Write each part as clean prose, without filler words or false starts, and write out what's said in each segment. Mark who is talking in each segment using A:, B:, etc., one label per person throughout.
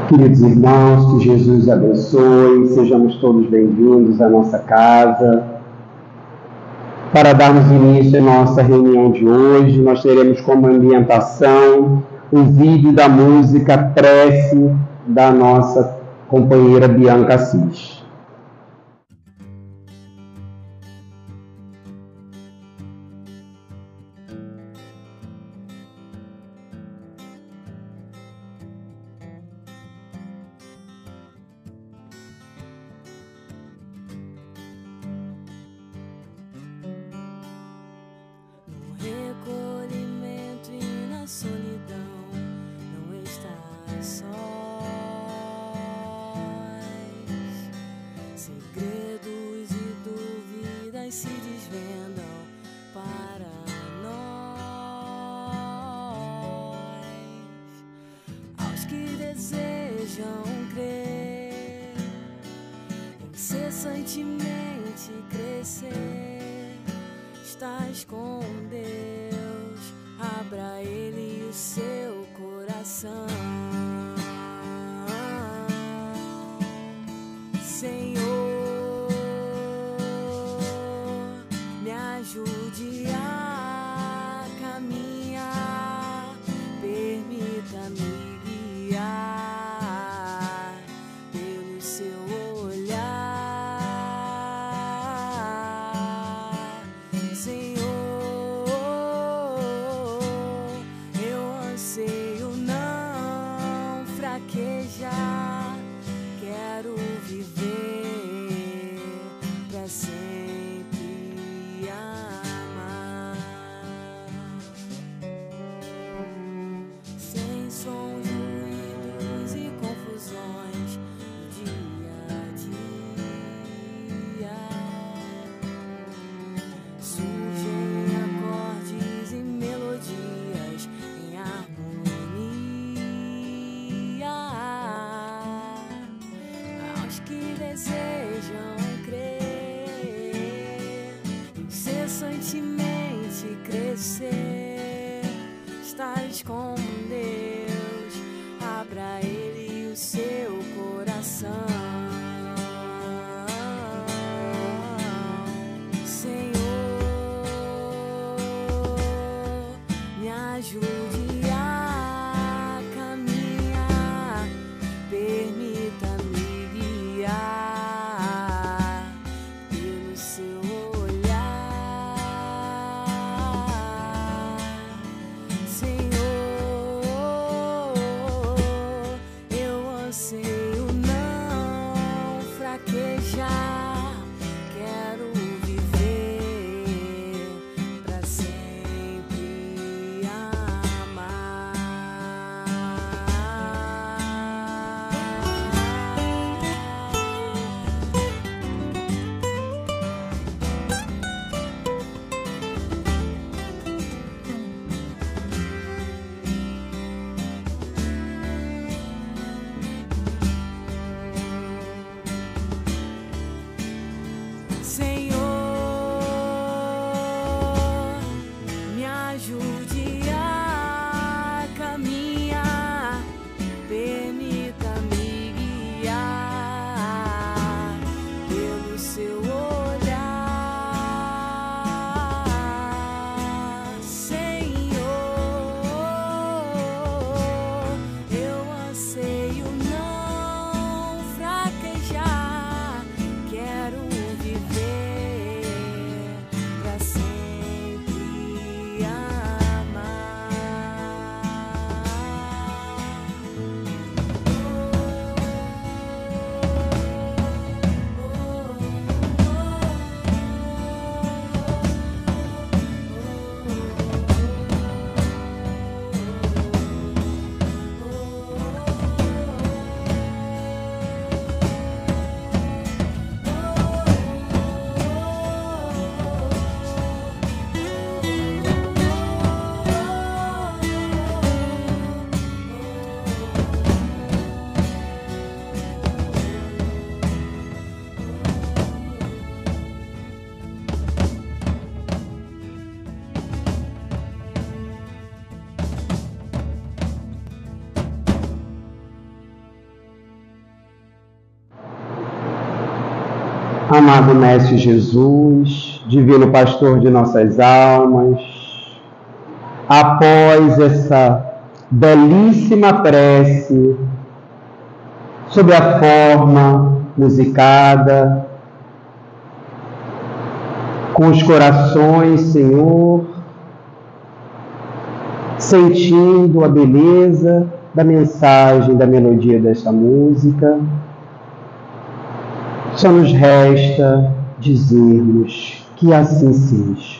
A: Queridos irmãos, que Jesus abençoe, sejamos todos bem-vindos à nossa casa. Para darmos início à nossa reunião de hoje, nós teremos como ambientação o vídeo da música Prece da nossa companheira Bianca Assis.
B: Incessantemente crescer, estás com Deus, abra Ele o seu coração. Senhor, me ajude a caminhar, permita-me guiar pelo seu olhar. Senhor, eu anseio não fraquejar, quero viver pra sempre amar. Sem sons, ruídos e confusões do dia a dia, surgem acordes e melodias em harmonia. Aos que desejam crer, incessantemente crescer, estás com Deus, abra Ele o seu coração. Senhor, me ajude a caminhar, permita-me guiar pelo seu olhar. Senhor, eu anseio não
A: Amado Mestre Jesus, Divino Pastor de nossas almas, após essa belíssima prece, sob a forma musicada, com os corações, Senhor, sentindo a beleza da mensagem, da melodia desta música, só nos resta dizermos que assim seja.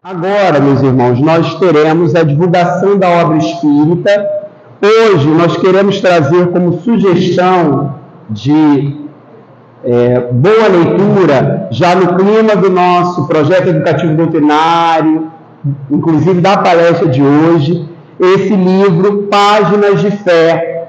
A: Agora, meus irmãos, nós teremos a divulgação da obra espírita. Hoje nós queremos trazer como sugestão de boa leitura, já no clima do nosso projeto educativo doutrinário, inclusive da palestra de hoje, esse livro, Páginas de Fé,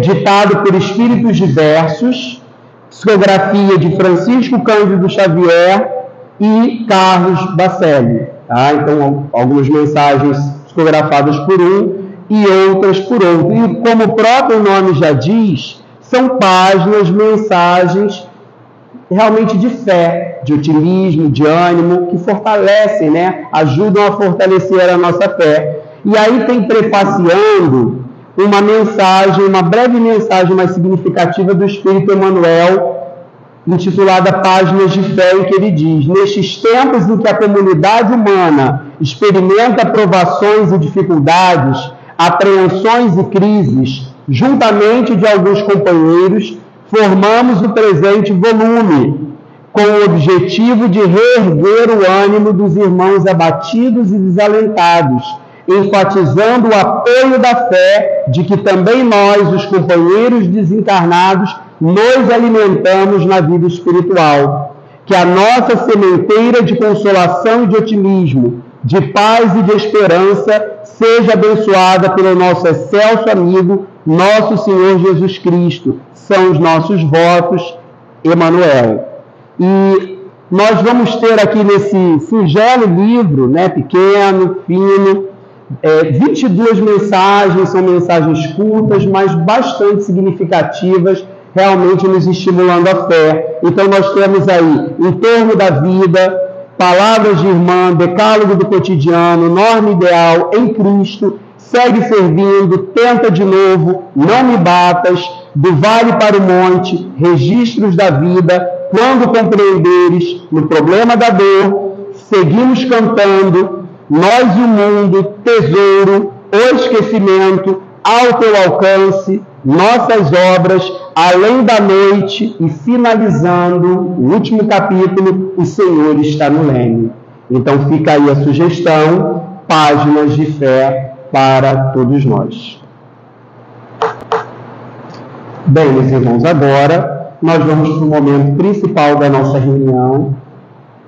A: ditado por espíritos diversos, psicografia de Francisco Cândido Xavier e Carlos Bacelli. Tá? Então, algumas mensagens psicografadas por um e outras por outro. E como o próprio nome já diz, são páginas, mensagens realmente de fé, de otimismo, de ânimo, que fortalecem, né? Ajudam a fortalecer a nossa fé. E aí tem prefaciando uma mensagem, uma breve mensagem mais significativa do Espírito Emmanuel, intitulada Páginas de Fé, em que ele diz: nestes tempos em que a comunidade humana experimenta provações e dificuldades, apreensões e crises, juntamente de alguns companheiros, formamos o presente volume, com o objetivo de reerguer o ânimo dos irmãos abatidos e desalentados, enfatizando o apoio da fé de que também nós, os companheiros desencarnados, nos alimentamos na vida espiritual. Que a nossa sementeira de consolação e de otimismo, de paz e de esperança, seja abençoada pelo nosso excelso amigo, nosso Senhor Jesus Cristo. São os nossos votos, Emmanuel. E nós vamos ter aqui nesse singelo livro, né, pequeno, fino, 22 mensagens, são mensagens curtas, mas bastante significativas, realmente nos estimulando a fé. Então nós temos aí, em torno da vida, palavras de irmã, decálogo do cotidiano, norma ideal em Cristo, segue servindo, tenta de novo, não me batas, do vale para o monte, registros da vida, quando compreenderes, no problema da dor, seguimos cantando, nós e o mundo, tesouro, o esquecimento, ao teu alcance, nossas obras, além da noite, e finalizando o último capítulo, o Senhor está no leme. Então fica aí a sugestão, Páginas de Fé para todos nós. Bem, meus irmãos, agora nós vamos para o momento principal da nossa reunião,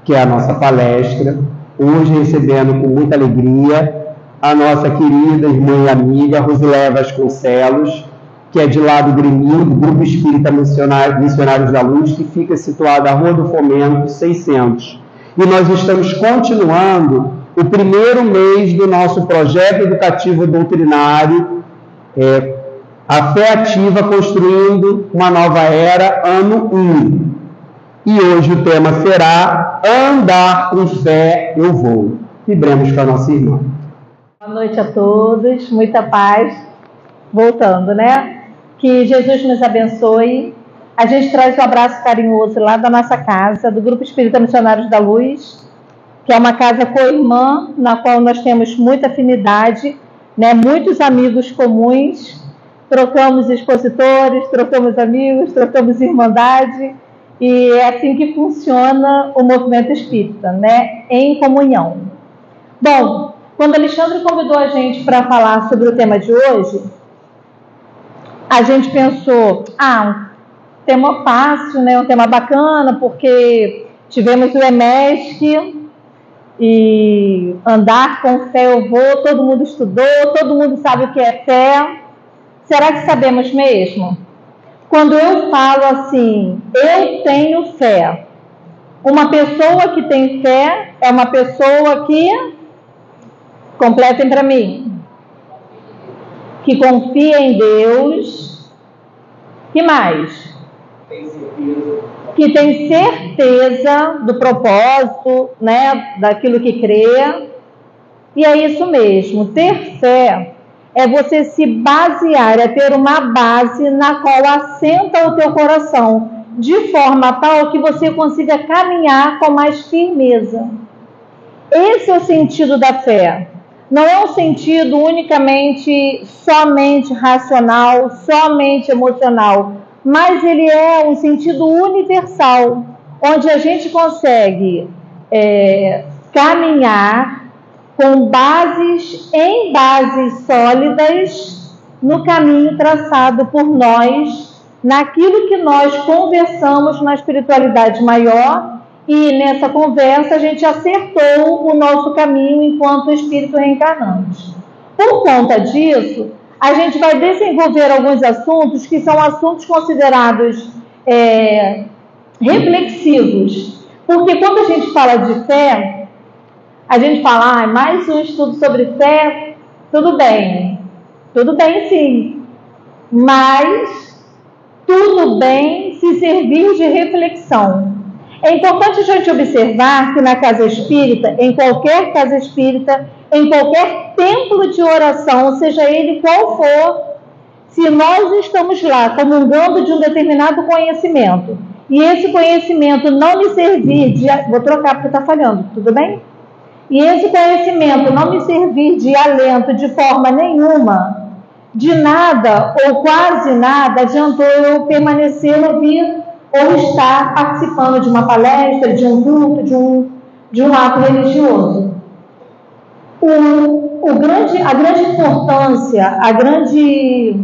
A: que é a nossa palestra. Hoje recebendo com muita alegria a nossa querida irmã e amiga Rosileia Vasconcelos, que é de lá do Grêmio, do Grupo Espírita Missionários da Luz, que fica situado à Rua do Fomento, 600. E nós estamos continuando o primeiro mês do nosso projeto educativo doutrinário, A Fé Ativa Construindo uma Nova Era, ano 1. E hoje o tema será Andar com Fé Eu Vou. Vibremos com a nossa irmã.
C: Boa noite a todos, muita paz. Voltando, né? Que Jesus nos abençoe. A gente traz um abraço carinhoso lá da nossa casa, do Grupo Espírita Missionários da Luz, que é uma casa co-irmã, na qual nós temos muita afinidade, né? Muitos amigos comuns, trocamos expositores, trocamos amigos, trocamos irmandade, e é assim que funciona o movimento espírita, né? Em comunhão. Bom, quando Alexandre convidou a gente para falar sobre o tema de hoje, a gente pensou, um tema fácil, né? Um tema bacana, porque tivemos o EMESC, e andar com fé eu vou, todo mundo estudou, todo mundo sabe o que é fé. Será que sabemos mesmo? Quando eu falo assim, eu tenho fé, uma pessoa que tem fé é uma pessoa que, completem para mim, que confia em Deus, que mais? que tem certeza do propósito, né, daquilo que crê. E é isso mesmo, ter fé é você se basear, é ter uma base na qual assenta o teu coração, de forma tal que você consiga caminhar com mais firmeza. Esse é o sentido da fé. Não é um sentido unicamente, somente racional, somente emocional, mas ele é um sentido universal, onde a gente consegue caminhar com bases sólidas no caminho traçado por nós, naquilo que nós conversamos na espiritualidade maior, e nessa conversa a gente acertou o nosso caminho enquanto espírito reencarnante. Por conta disso, a gente vai desenvolver alguns assuntos que são assuntos considerados reflexivos, porque quando a gente fala de fé, a gente fala, mais um estudo sobre fé, tudo bem sim, mas tudo bem se servir de reflexão. É importante a gente observar que na casa espírita, em qualquer casa espírita, em qualquer templo de oração, seja ele qual for, se nós estamos lá comungando de um determinado conhecimento, e esse conhecimento não me servir de... Vou trocar porque está falhando, tudo bem? E esse conhecimento não me servir de alento de forma nenhuma, de nada ou quase nada adiantou eu permanecer, ouvir ou estar participando de uma palestra, de um culto, de um ato religioso. A grande importância, a grande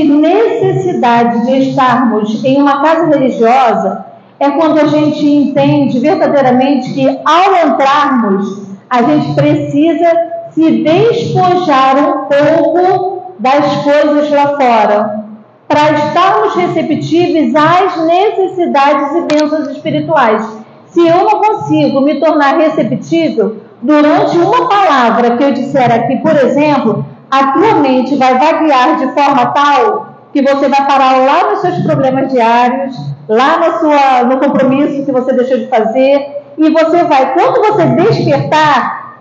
C: necessidade de estarmos em uma casa religiosa é quando a gente entende verdadeiramente que, ao entrarmos, a gente precisa se despojar um pouco das coisas lá fora, para estarmos receptivos às necessidades e bênçãos espirituais. Se eu não consigo me tornar receptível durante uma palavra que eu disser aqui, por exemplo, a tua mente vai vaguear de forma tal que você vai parar lá nos seus problemas diários, lá no compromisso que você deixou de fazer, e você vai, quando você despertar,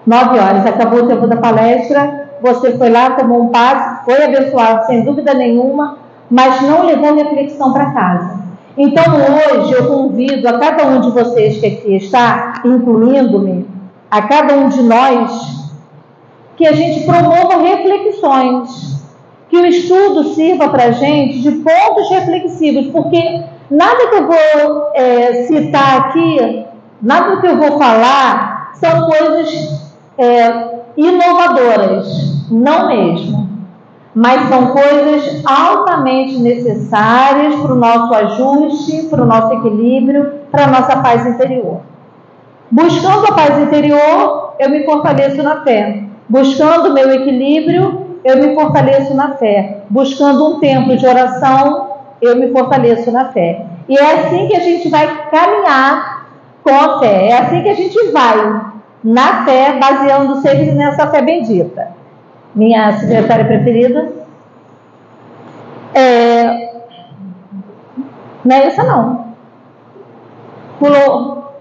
C: 9 horas, acabou o tempo da palestra, você foi lá, tomou um passe, foi abençoado sem dúvida nenhuma, mas não levou reflexão para casa. Então hoje eu convido a cada um de vocês que aqui está, incluindo-me, a cada um de nós, que a gente promova reflexões, que o estudo sirva para a gente de pontos reflexivos, porque nada que eu vou citar aqui, nada que eu vou falar, são coisas inovadoras, não mesmo, mas são coisas altamente necessárias para o nosso ajuste, para o nosso equilíbrio, para a nossa paz interior. Buscando a paz interior, eu me fortaleço na fé. Buscando o meu equilíbrio, eu me fortaleço na fé. Buscando um tempo de oração, eu me fortaleço na fé. E é assim que a gente vai caminhar com a fé. É assim que a gente vai na fé, baseando sempre nessa fé bendita. Minha secretária preferida não é essa não. Pulou.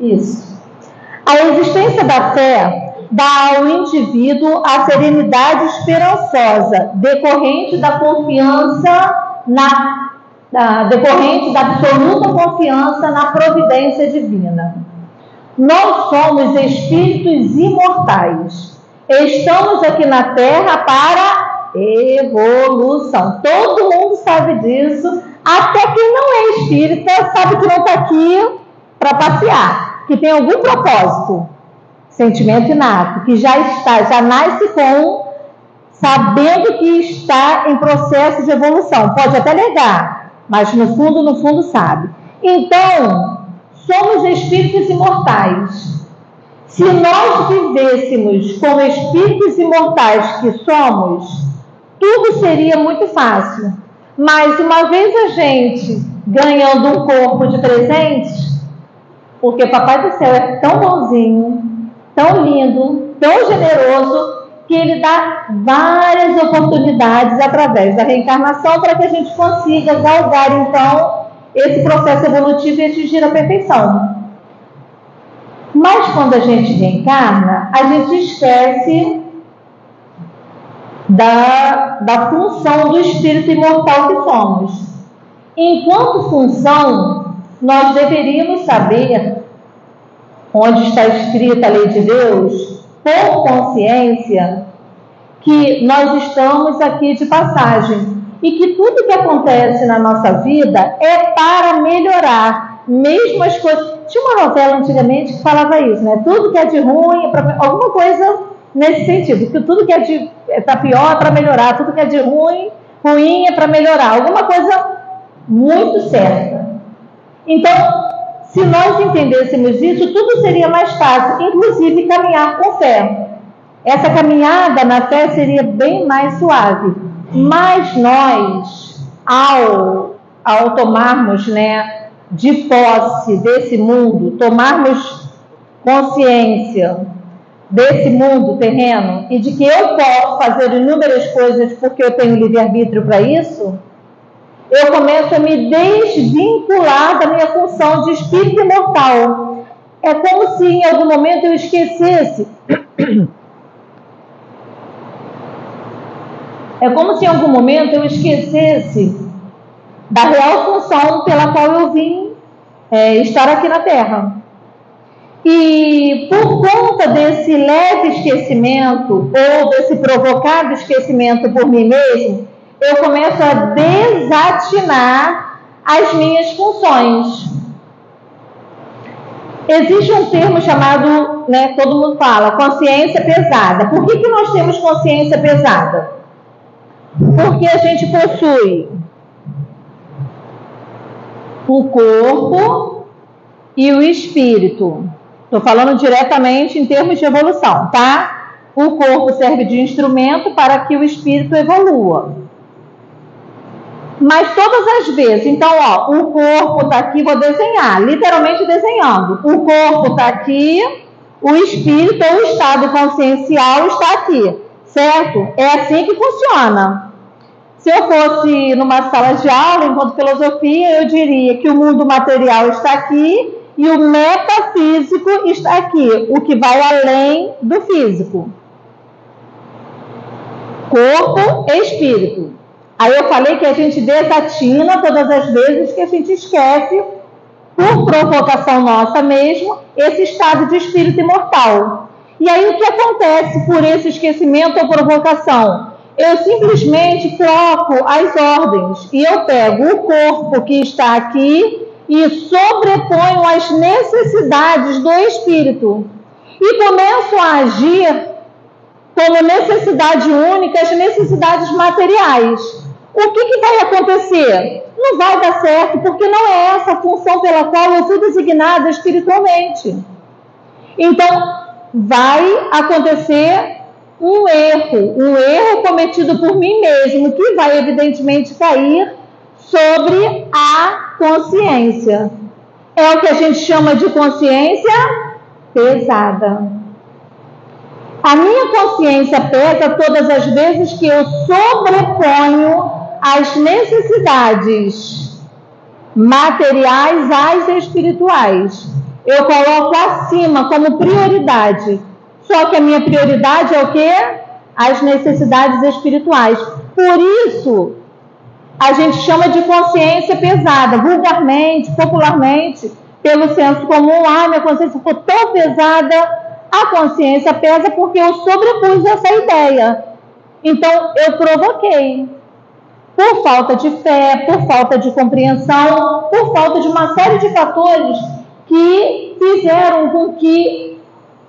C: Isso. A existência da fé dá ao indivíduo a serenidade esperançosa, decorrente da confiança decorrente da absoluta confiança na providência divina. Nós somos espíritos imortais. Estamos aqui na Terra para evolução. Todo mundo sabe disso. Até quem não é espírita sabe que não está aqui para passear, que tem algum propósito. Sentimento inato, que já nasce sabendo que está em processo de evolução. Pode até negar, mas no fundo sabe. Então, somos espíritos imortais. Se nós vivêssemos como espíritos imortais que somos, tudo seria muito fácil. Mas uma vez a gente ganhando um corpo de presente, porque Papai do Céu é tão bonzinho, tão lindo, tão generoso, que ele dá várias oportunidades através da reencarnação para que a gente consiga galgar, então, esse processo evolutivo e atingir a perfeição. Mas quando a gente reencarna, a gente esquece da função do espírito imortal que somos. Enquanto função, nós deveríamos saber, onde está escrita a lei de Deus, por consciência, que nós estamos aqui de passagem e que tudo que acontece na nossa vida é para melhorar, mesmo as coisas. Tinha uma novela antigamente que falava isso, né? Tudo que é de ruim é para alguma coisa nesse sentido, que tudo que é para pior é para melhorar, tudo que é de ruim é para melhorar, alguma coisa muito certa. Então, se nós entendêssemos isso, tudo seria mais fácil, inclusive caminhar com fé. Essa caminhada na fé seria bem mais suave. Mas nós, ao tomarmos, né, de posse desse mundo, tomarmos consciência desse mundo terreno e de que eu posso fazer inúmeras coisas porque eu tenho livre-arbítrio para isso, eu começo a me desvincular da minha função de espírito imortal. É como se em algum momento eu esquecesse. É como se em algum momento eu esquecesse da real função pela qual eu vim estar aqui na Terra. E por conta desse leve esquecimento, ou desse provocado esquecimento por mim mesmo, eu começo a desatinar as minhas funções. Existe um termo chamado, né, todo mundo fala, consciência pesada. Por que nós temos consciência pesada? Porque a gente possui o corpo e o espírito. Estou falando diretamente em termos de evolução, tá? O corpo serve de instrumento para que o espírito evolua. Mas todas as vezes, então, ó, o corpo está aqui, vou desenhar, literalmente desenhando. O corpo está aqui, o espírito ou o estado consciencial está aqui, certo? É assim que funciona. Se eu fosse numa sala de aula, enquanto filosofia, eu diria que o mundo material está aqui e o metafísico está aqui, o que vai além do físico. Corpo e espírito. Aí eu falei que a gente desatina todas as vezes que a gente esquece, por provocação nossa mesmo, esse estado de espírito imortal. E aí o que acontece por esse esquecimento ou provocação? Eu simplesmente troco as ordens e eu pego o corpo que está aqui e sobreponho as necessidades do espírito e começo a agir como necessidade única, as necessidades materiais. O que vai acontecer? Não vai dar certo, porque não é essa a função pela qual eu fui designada espiritualmente. Então, vai acontecer um erro cometido por mim mesmo, que vai evidentemente cair sobre a consciência. É o que a gente chama de consciência pesada. A minha consciência pesa todas as vezes que eu sobreponho as necessidades materiais às espirituais. Eu coloco acima como prioridade. Só que a minha prioridade é o quê? As necessidades espirituais. Por isso, a gente chama de consciência pesada, vulgarmente, popularmente, pelo senso comum. Minha consciência ficou tão pesada. A consciência pesa porque eu sobrepus essa ideia. Então, eu provoquei. Por falta de fé, por falta de compreensão, por falta de uma série de fatores que fizeram com que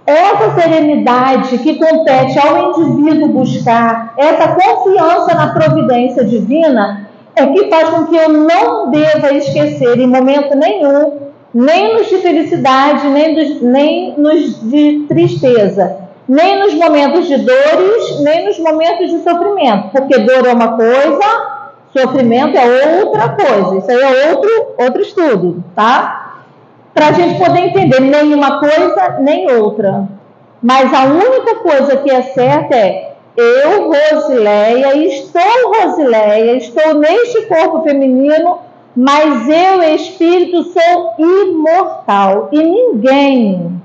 C: essa serenidade que compete ao indivíduo buscar, essa confiança na providência divina, é que faz com que eu não deva esquecer em momento nenhum, nem nos de felicidade, nem nos de tristeza, nem nos momentos de dores, nem nos momentos de sofrimento, porque dor é uma coisa, sofrimento é outra coisa. Isso aí é outro estudo, tá? Para a gente poder entender nem uma coisa, nem outra. Mas a única coisa que é certa é: eu, Rosileia, estou neste corpo feminino, mas eu, espírito, sou imortal. E ninguém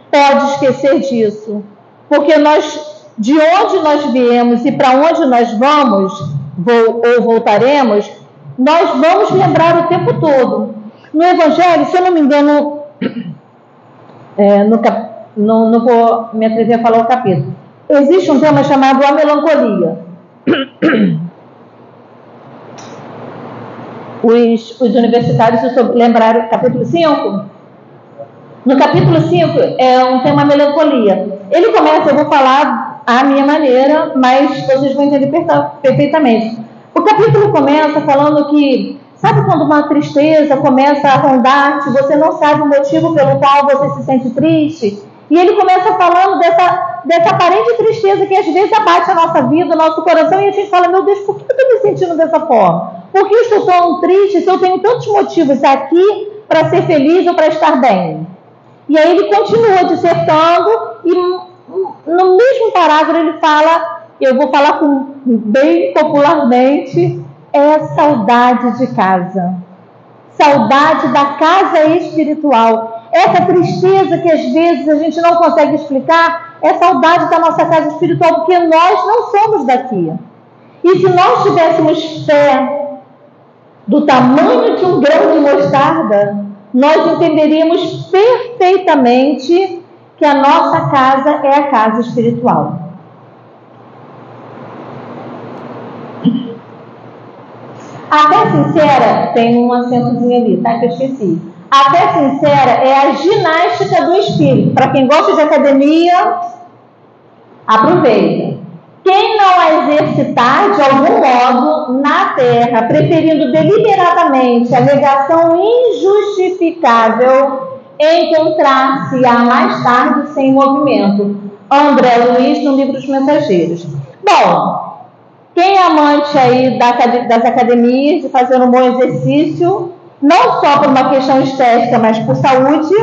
C: pode esquecer disso. Porque de onde nós viemos e para onde nós vamos, ou voltaremos, nós vamos lembrar o tempo todo. No Evangelho, se eu não me engano, não vou me atrever a falar o capítulo, existe um tema chamado a melancolia. Os universitários lembraram capítulo 5? No capítulo 5 é um tema melancolia. Ele começa, eu vou falar à minha maneira, mas vocês vão entender perfeitamente. O capítulo começa falando que, sabe quando uma tristeza começa a rondar-te, você não sabe o motivo pelo qual você se sente triste? E ele começa falando dessa aparente tristeza que às vezes abate a nossa vida, o nosso coração, e a gente fala: meu Deus, por que eu estou me sentindo dessa forma? Por que eu estou tão triste se eu tenho tantos motivos aqui para ser feliz ou para estar bem? E aí ele continua dissertando, e no mesmo parágrafo ele fala, eu vou falar bem popularmente, é saudade de casa. Saudade da casa espiritual. Essa tristeza que às vezes a gente não consegue explicar é saudade da nossa casa espiritual, porque nós não somos daqui. E se nós tivéssemos fé do tamanho de um grão de mostarda, nós entenderíamos perfeitamente que a nossa casa é a casa espiritual. A fé sincera, tem um acentozinho ali, tá? Que eu esqueci. A fé sincera é a ginástica do espírito. Para quem gosta de academia, aproveita. Quem não a exercitar de algum modo na terra, preferindo deliberadamente a negação injustificável, encontrar-se-á mais tarde sem movimento. André Luiz, no livro Os Mensageiros. Bom, quem é amante aí das academias, de fazer um bom exercício, não só por uma questão estética, mas por saúde,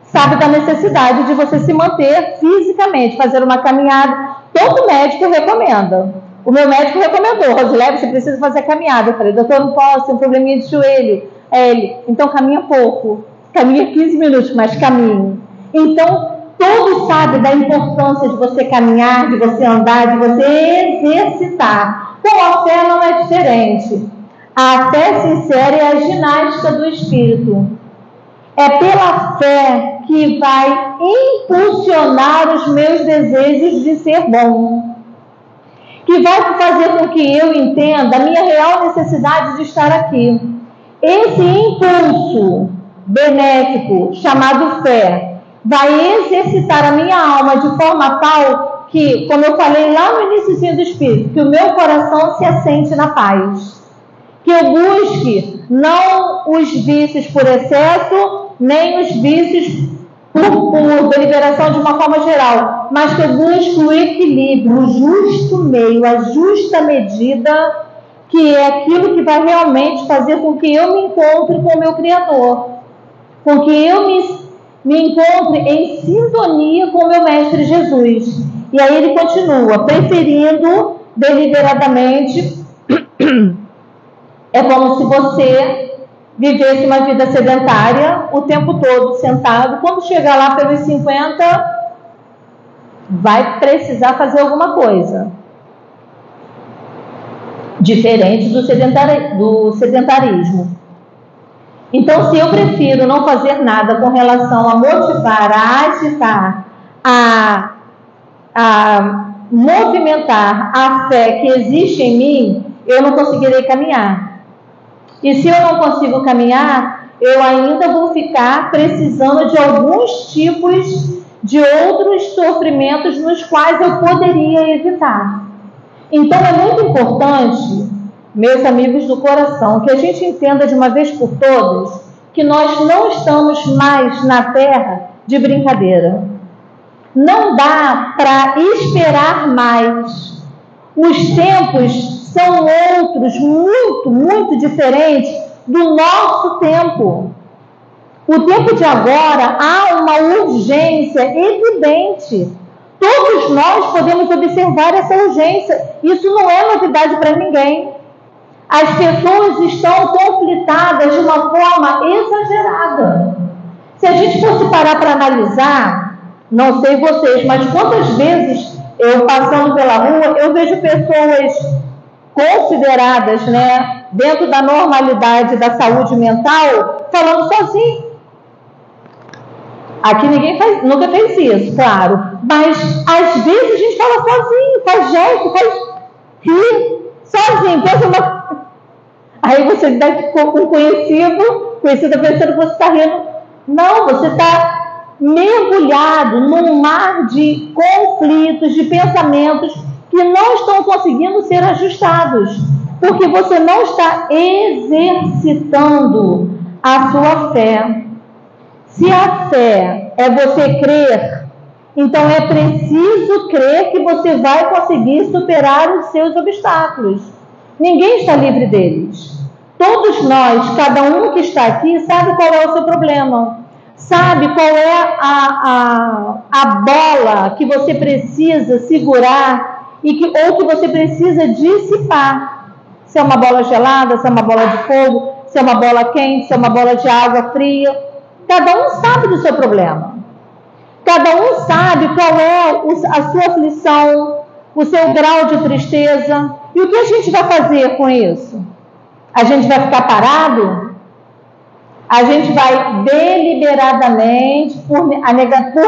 C: sabe da necessidade de você se manter fisicamente, fazer uma caminhada. Todo médico recomenda. O meu médico recomendou: Rosileia, você precisa fazer caminhada. Eu falei: doutor, não posso, tem um probleminha de joelho. Ele: então caminha pouco, caminha 15 minutos, mas caminhe. Então, todos sabem da importância de você caminhar, de você andar, de você exercitar. Com a fé não é diferente. A fé sincera é a ginástica do espírito. É pela fé que vai impulsionar os meus desejos de ser bom, que vai fazer com que eu entenda a minha real necessidade de estar aqui. Esse impulso benéfico, chamado fé, vai exercitar a minha alma de forma tal que, como eu falei lá no início do Espírito, que o meu coração se assente na paz. Que eu busque não os vícios por excesso, nem os vícios por deliberação de uma forma geral, mas que eu busque o equilíbrio, o justo meio, a justa medida, que é aquilo que vai realmente fazer com que eu me encontre com o meu Criador, com que eu me encontre em sintonia com o meu Mestre Jesus. E aí ele continua: preferindo deliberadamente. É como se você vivesse uma vida sedentária o tempo todo sentado. Quando chegar lá pelos 50, vai precisar fazer alguma coisa diferente do sedentarismo. Então, se eu prefiro não fazer nada com relação a motivar, a agitar, a movimentar a fé que existe em mim, eu não conseguirei caminhar. E se eu não consigo caminhar, eu ainda vou ficar precisando de alguns tipos de outros sofrimentos nos quais eu poderia evitar. Então é muito importante, meus amigos do coração, que a gente entenda de uma vez por todas que nós não estamos mais na terra de brincadeira. Não dá para esperar mais. Os tempos são outros, muito, muito diferentes do nosso tempo. O tempo de agora há uma urgência evidente. Todos nós podemos observar essa urgência. Isso não é novidade para ninguém. As pessoas estão conflitadas de uma forma exagerada. Se a gente fosse parar para analisar, não sei vocês, mas quantas vezes eu passando pela rua, eu vejo pessoas consideradas, né, dentro da normalidade da saúde mental, falando sozinho. Aqui ninguém nunca fez isso, claro, mas às vezes a gente fala sozinho, faz gesto, faz rir, sozinho. Aí você dá um conhecida pensando que você está rindo. Não, você está mergulhado num mar de conflitos, de pensamentos que não estão conseguindo ser ajustados, porque você não está exercitando a sua fé. Se a fé é você crer, então é preciso crer que você vai conseguir superar os seus obstáculos. Ninguém está livre deles. Todos nós, cada um que está aqui, sabe qual é o seu problema. Sabe qual é a bola que você precisa segurar ou que você precisa dissipar. Se é uma bola gelada, se é uma bola de fogo, se é uma bola quente, se é uma bola de água fria. Cada um sabe do seu problema. Cada um sabe qual é a sua aflição, o seu grau de tristeza. E o que a gente vai fazer com isso? A gente vai ficar parado? A gente vai deliberadamente, por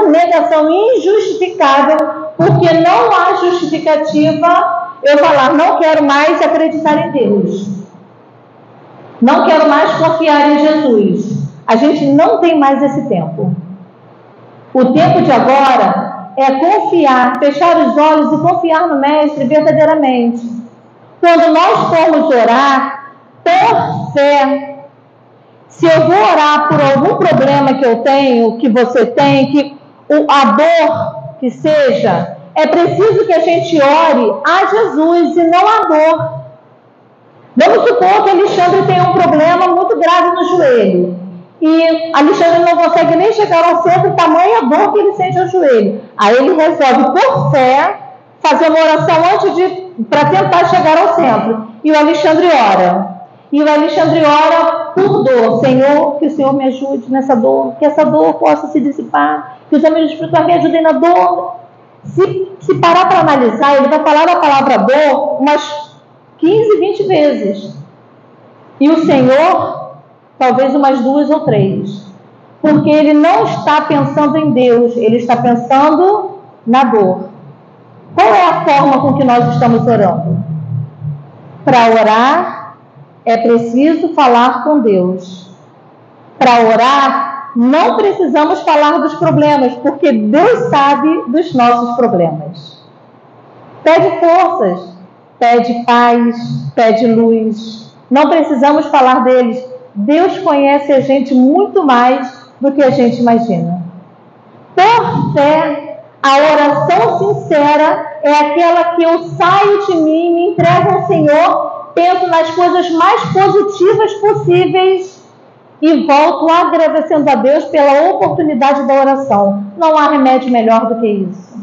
C: negação injustificável, porque não há justificativa, eu falar, não quero mais acreditar em Deus. Não quero mais confiar em Jesus. A gente não tem mais esse tempo. O tempo de agora é confiar, fechar os olhos e confiar no Mestre verdadeiramente. Quando nós formos orar, por fé, se eu vou orar por algum problema que eu tenho, que você tem, a dor que seja, é preciso que a gente ore a Jesus e não a dor. Vamos supor que Alexandre tem um problema muito grave no joelho. E Alexandre não consegue nem chegar ao centro, tamanha dor que ele sente ao joelho. Aí ele resolve, por fé, fazer uma oração para tentar chegar ao centro. E o Alexandre ora. E o Alexandre ora por dor. Senhor, que o Senhor me ajude nessa dor, que essa dor possa se dissipar, que os amigos espirituais me ajudem na dor. Se parar para analisar, ele vai falar a palavra dor umas 15, 20 vezes. E o Senhor, talvez umas 2 ou 3. Porque ele não está pensando em Deus, ele está pensando na dor. Qual é a forma com que nós estamos orando? Para orar, é preciso falar com Deus. Para orar, não precisamos falar dos problemas, porque Deus sabe dos nossos problemas. Pede forças, pede paz, pede luz. Não precisamos falar deles. Deus conhece a gente muito mais do que a gente imagina. Por fé, a oração sincera é aquela que eu saio de mim, me entrego ao Senhor, penso nas coisas mais positivas possíveis e volto agradecendo a Deus pela oportunidade da oração. Não há remédio melhor do que isso.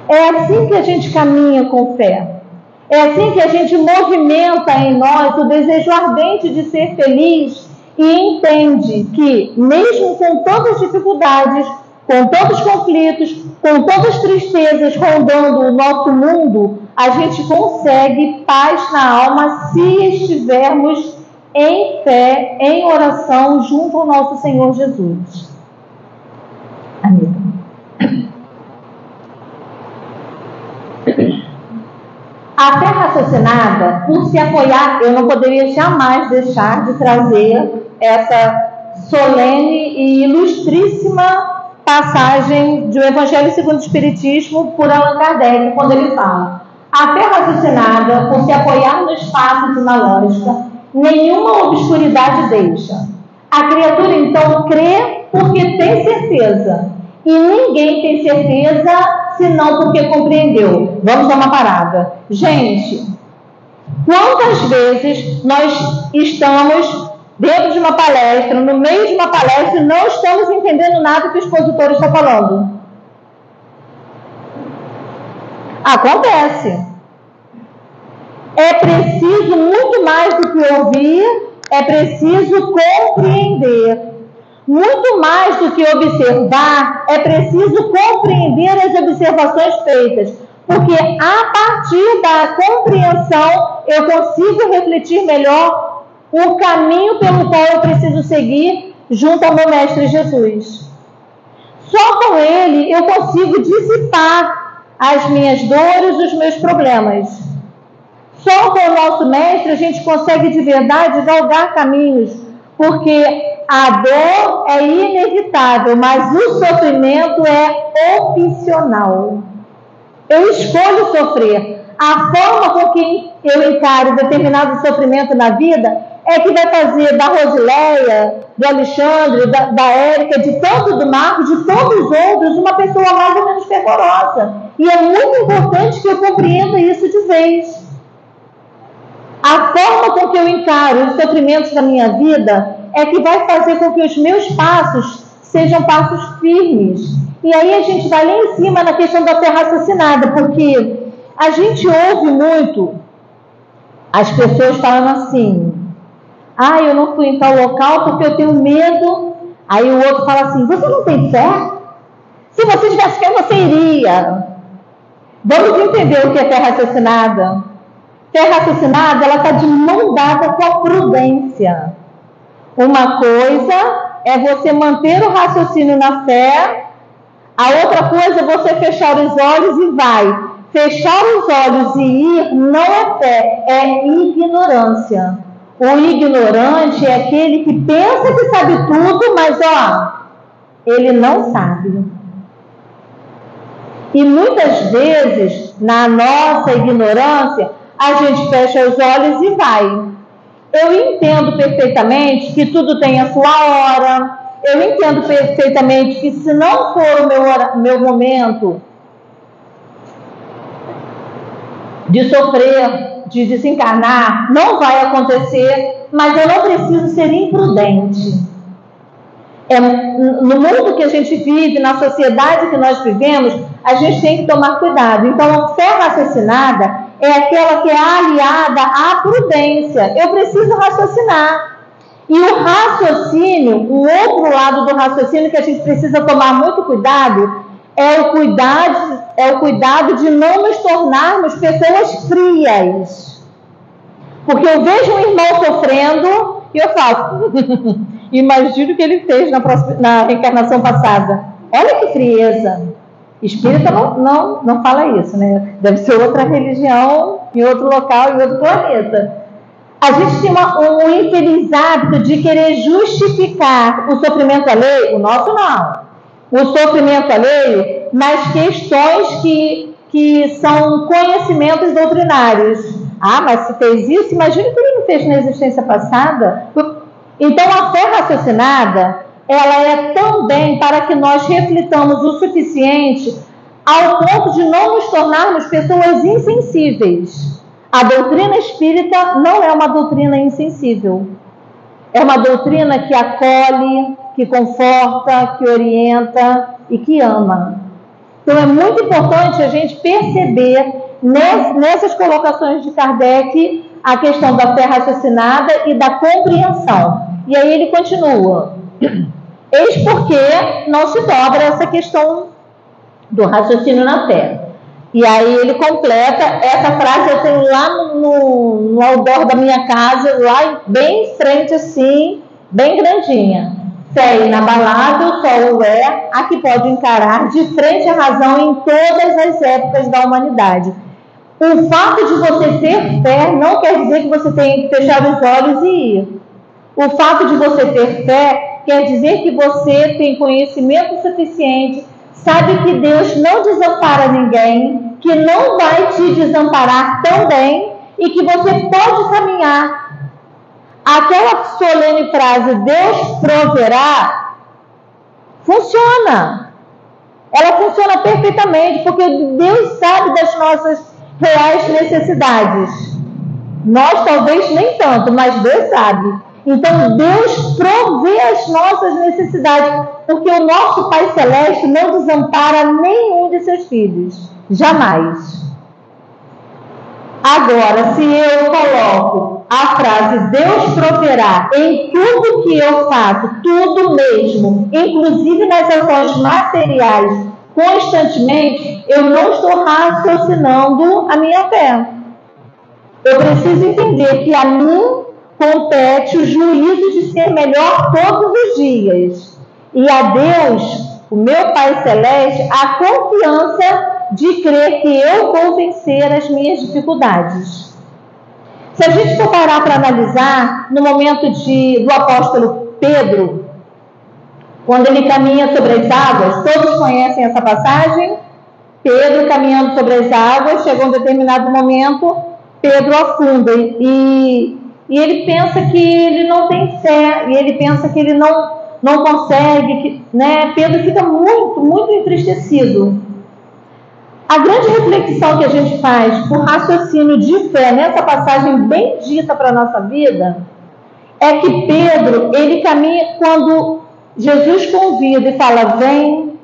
C: É assim que a gente caminha com fé. É assim que a gente movimenta em nós o desejo ardente de ser feliz e entende que, mesmo com tantas dificuldades, com tantos conflitos, com tantas tristezas rondando o nosso mundo, a gente consegue paz na alma se estivermos em fé, em oração, junto ao nosso Senhor Jesus. Amém. A fé raciocinada, por se apoiar, eu não poderia jamais deixar de trazer essa solene e ilustríssima passagem do Evangelho segundo o Espiritismo por Allan Kardec, quando ele fala: a fé raciocinada, por se apoiar nos fatos e na lógica, nenhuma obscuridade deixa. A criatura então crê porque tem certeza, e ninguém tem certeza senão porque compreendeu. Vamos dar uma parada. Gente, quantas vezes nós estamos dentro de uma palestra, no meio de uma palestra, e não estamos entendendo nada que o expositor está falando. Acontece. É preciso muito mais do que ouvir, é preciso compreender. Muito mais do que observar, é preciso compreender as observações feitas, porque a partir da compreensão eu consigo refletir melhor o caminho pelo qual eu preciso seguir junto ao meu Mestre Jesus. Só com ele eu consigo dissipar as minhas dores, os meus problemas. Só com o nosso Mestre a gente consegue de verdade galgar caminhos, porque a dor é inevitável, mas o sofrimento é opcional. Eu escolho sofrer. A forma com que eu encaro determinado sofrimento na vida é que vai fazer da Rosileia, do Alexandre, da Érica, de tanto do Marcos, de todos os outros, uma pessoa mais ou menos fervorosa. E é muito importante que eu compreenda isso de vez. A forma com que eu encaro os sofrimentos da minha vida é que vai fazer com que os meus passos sejam passos firmes. E aí a gente vai lá em cima na questão da fé raciocinada, porque a gente ouve muito as pessoas falando assim: ah, eu não fui em tal local porque eu tenho medo. Aí o outro fala assim: você não tem fé? Se você tivesse fé, você iria. Vamos entender o que é fé raciocinada. Fé raciocinada, ela está de mão dada com a prudência. Uma coisa é você manter o raciocínio na fé, a outra coisa é você fechar os olhos e vai. Fechar os olhos e ir não é fé, é ignorância. O ignorante é aquele que pensa que sabe tudo, mas ele não sabe. E muitas vezes, na nossa ignorância, a gente fecha os olhos e vai. Eu entendo perfeitamente que tudo tem a sua hora. Eu entendo perfeitamente que se não for o meu momento de sofrer, de desencarnar, não vai acontecer, mas eu não preciso ser imprudente. No mundo que a gente vive, na sociedade que nós vivemos, a gente tem que tomar cuidado. Então, a fé raciocinada é aquela que é aliada à prudência. Eu preciso raciocinar. E o raciocínio, o outro lado do raciocínio que a gente precisa tomar muito cuidado, é o cuidado de não nos tornarmos pessoas frias. Porque eu vejo um irmão sofrendo e eu falo, imagino o que ele fez na reencarnação passada. Olha que frieza. Espírita não fala isso, né? Deve ser outra religião, em outro local, em outro planeta. A gente tem um infeliz hábito de querer justificar o sofrimento alheio, o nosso não, o sofrimento alheio, nas questões que são conhecimentos doutrinários. Ah, mas se fez isso, imagina o que ele não fez na existência passada. Então, a fé raciocinada, ela é também para que nós reflitamos o suficiente ao ponto de não nos tornarmos pessoas insensíveis. A doutrina espírita não é uma doutrina insensível. É uma doutrina que acolhe, que conforta, que orienta e que ama. Então é muito importante a gente perceber nessas colocações de Kardec a questão da fé raciocinada e da compreensão. E aí ele continua: eis porque não se dobra essa questão do raciocínio na fé. E aí ele completa, essa frase eu tenho lá no outdoor da minha casa, lá bem em frente assim, bem grandinha. Fé inabalável só o é a que pode encarar de frente a razão em todas as épocas da humanidade. O fato de você ter fé não quer dizer que você tem que fechar os olhos e ir. O fato de você ter fé quer dizer que você tem conhecimento suficiente, sabe que Deus não desampara ninguém, que não vai te desamparar também e que você pode caminhar. Aquela solene frase, Deus proverá, funciona. Ela funciona perfeitamente, porque Deus sabe das nossas reais necessidades. Nós talvez nem tanto, mas Deus sabe. Então Deus provê as nossas necessidades, porque o nosso Pai Celeste não desampara nenhum de seus filhos, jamais. Agora, se eu coloco a frase Deus proverá em tudo que eu faço, tudo mesmo, inclusive nas ações materiais, constantemente, eu não estou raciocinando a minha fé. Eu preciso entender que a mim compete o juízo de ser melhor todos os dias. E a Deus, o meu Pai Celeste, a confiança de crer que eu vou vencer as minhas dificuldades. Se a gente for parar para analisar, no momento do apóstolo Pedro, quando ele caminha sobre as águas, todos conhecem essa passagem? Pedro caminhando sobre as águas, chegou um determinado momento, Pedro afunda e ele pensa que ele não tem fé, e ele pensa que ele não consegue, né? Pedro fica muito, muito entristecido. A grande reflexão que a gente faz por raciocínio de fé nessa passagem bem dita para a nossa vida é que Pedro, ele caminha quando Jesus convida e fala, vem,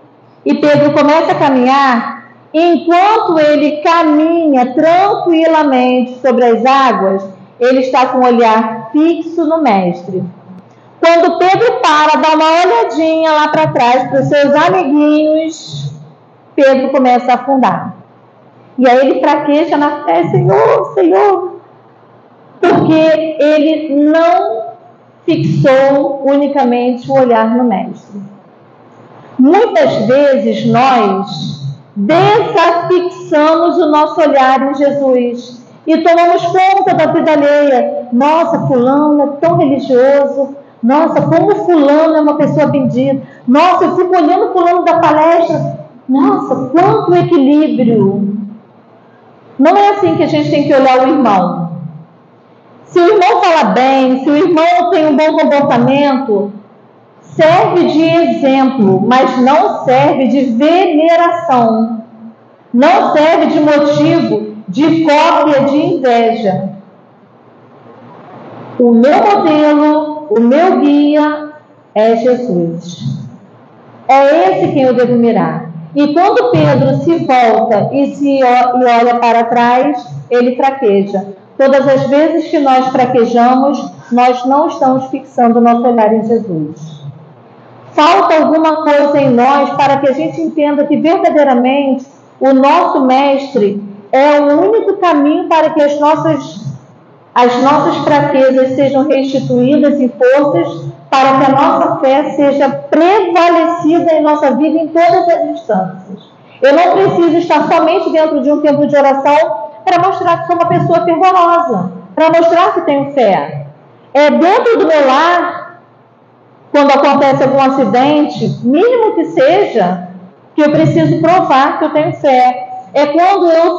C: e Pedro começa a caminhar, enquanto ele caminha tranquilamente sobre as águas, ele está com o olhar fixo no Mestre. Quando Pedro para, dá uma olhadinha lá para trás para os seus amiguinhos, Pedro começa a afundar. E aí ele fraqueja na fé, Senhor, Senhor, porque ele não fixou unicamente o olhar no Mestre. Muitas vezes nós desafixamos o nosso olhar em Jesus e tomamos conta da vida alheia. Nossa, fulano é tão religioso. Nossa, como fulano é uma pessoa bendita. Nossa, eu fico olhando fulano da palestra. Nossa, quanto equilíbrio. Não é assim que a gente tem que olhar o irmão. Se o irmão fala bem, se o irmão tem um bom comportamento, serve de exemplo, mas não serve de veneração. Não serve de motivo de cópia, de inveja. O meu modelo, o meu guia é Jesus. É esse quem eu devo mirar. E quando Pedro se volta e olha para trás, ele fraqueja. Todas as vezes que nós fraquejamos, nós não estamos fixando o nosso olhar em Jesus. Falta alguma coisa em nós para que a gente entenda que verdadeiramente o nosso Mestre é o único caminho para que as nossas fraquezas sejam restituídas em forças, para que a nossa fé seja prevalecida em nossa vida em todas as instâncias. Eu não preciso estar somente dentro de um tempo de oração para mostrar que sou uma pessoa fervorosa, para mostrar que tenho fé. É dentro do meu lar, quando acontece algum acidente, mínimo que seja, que eu preciso provar que eu tenho fé. É quando eu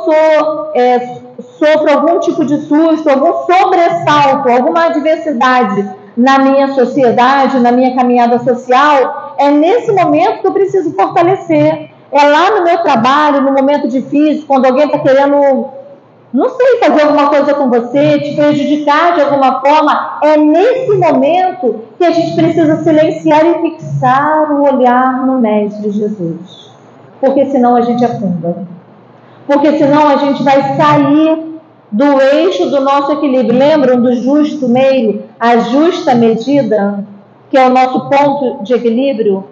C: sofro algum tipo de susto, algum sobressalto, alguma adversidade na minha sociedade, na minha caminhada social, é nesse momento que eu preciso fortalecer. É lá no meu trabalho, no momento difícil, quando alguém está querendo, não sei, fazer alguma coisa com você, te prejudicar de alguma forma, é nesse momento que a gente precisa silenciar e fixar o olhar no Mestre Jesus. Porque senão a gente afunda. Porque senão a gente vai sair do eixo do nosso equilíbrio. Lembram do justo meio, a justa medida, que é o nosso ponto de equilíbrio?